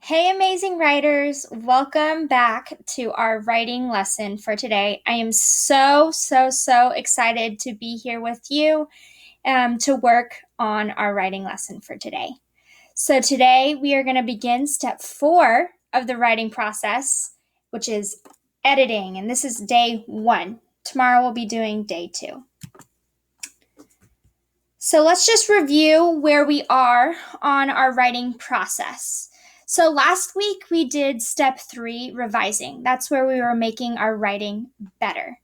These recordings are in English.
Hey, amazing writers! Welcome back to our writing lesson for today. I am so excited to be here with you to work on our writing lesson for today. So, today we are going to begin step 4 of the writing process, which is editing, and this is day 1. Tomorrow we'll be doing day 2. So, let's just review where we are on our writing process. So last week we did step 3, revising. That's where we were making our writing better.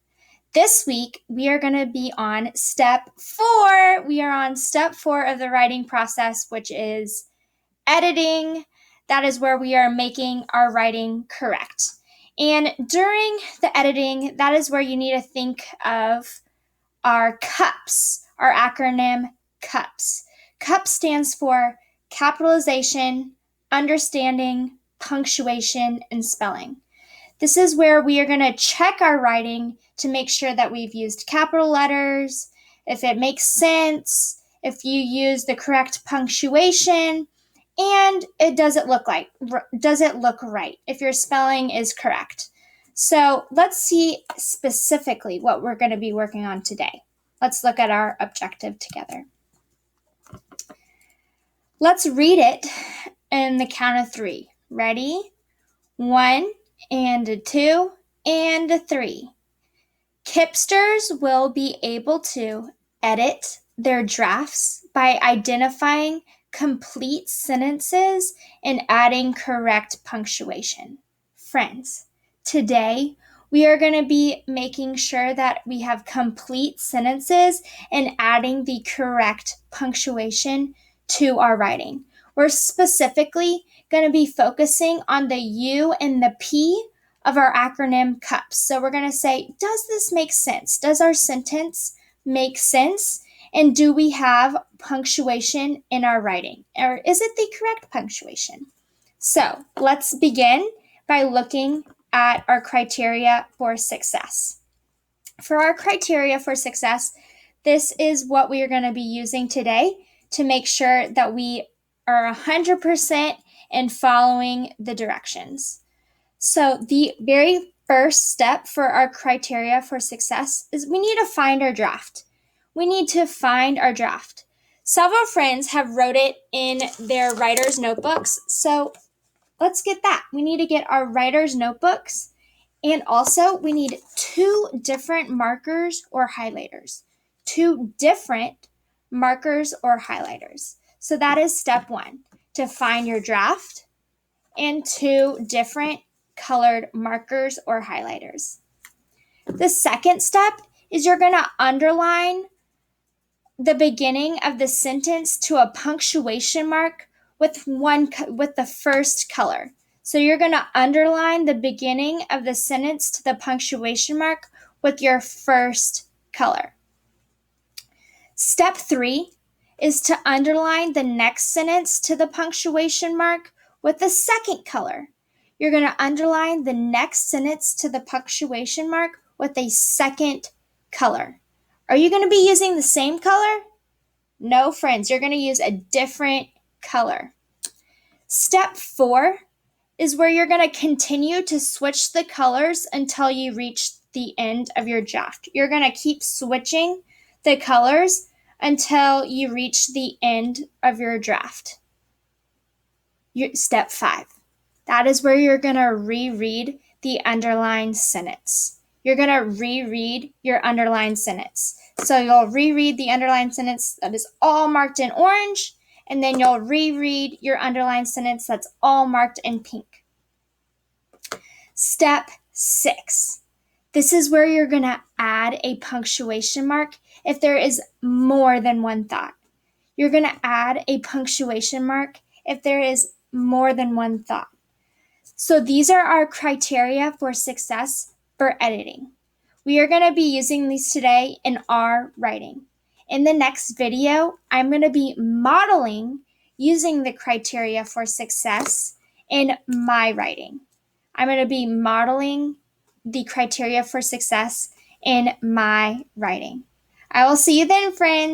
This week we are going to be on step 4. We are on step 4 of the writing process, which is editing. That is where we are making our writing correct. And during the editing, that is where you need to think of our CUPS, our acronym CUPS. CUPS stands for capitalization, understanding, punctuation, and spelling. This is where we are going to check our writing to make sure that we've used capital letters, if it makes sense, if you use the correct punctuation, and does it look right, if your spelling is correct. So let's see specifically what we're going to be working on today. Let's look at our objective together. Let's read it in the count of 3. Ready? 1 and 2 and 3. Kipsters will be able to edit their drafts by identifying complete sentences and adding correct punctuation. Friends, today we are going to be making sure that we have complete sentences and adding the correct punctuation to our writing. We're specifically going to be focusing on the U and the P of our acronym CUPS. So we're going to say, does this make sense? Does our sentence make sense? And do we have punctuation in our writing? Or is it the correct punctuation? So let's begin by looking at our criteria for success. For our criteria for success, this is what we are going to be using today to make sure that we are 100% in following the directions. So the very first step for our criteria for success is we need to find our draft. We need to find our draft. Several friends have wrote it in their writer's notebooks, so let's get that. We need to get our writer's notebooks, and also we need 2 different markers or highlighters. 2 different markers or highlighters. So that is step 1, to find your draft, and 2 different colored markers or highlighters. The second step is you're going to underline the beginning of the sentence to a punctuation mark with the first color. So you're going to underline the beginning of the sentence to the punctuation mark with your first color. Step 3 is to underline the next sentence to the punctuation mark with the second color. You're going to underline the next sentence to the punctuation mark with a second color. Are you going to be using the same color? No, friends, you're going to use a different color. Step 4 is where you're going to continue to switch the colors until you reach the end of your draft. You're going to keep switching the colors until you reach the end of your draft. Step 5. That is where you're going to reread the underlined sentence. You're going to reread your underlined sentence. So you'll reread the underlined sentence that is all marked in orange, and then you'll reread your underlined sentence that's all marked in pink. Step 6. This is where you're going to add a punctuation mark if there is more than one thought. You're going to add a punctuation mark if there is more than one thought. So these are our criteria for success for editing. We are going to be using these today in our writing. In the next video, I'm going to be modeling using the criteria for success in my writing. I'm going to be modeling the criteria for success in my writing. I will see you then, friends.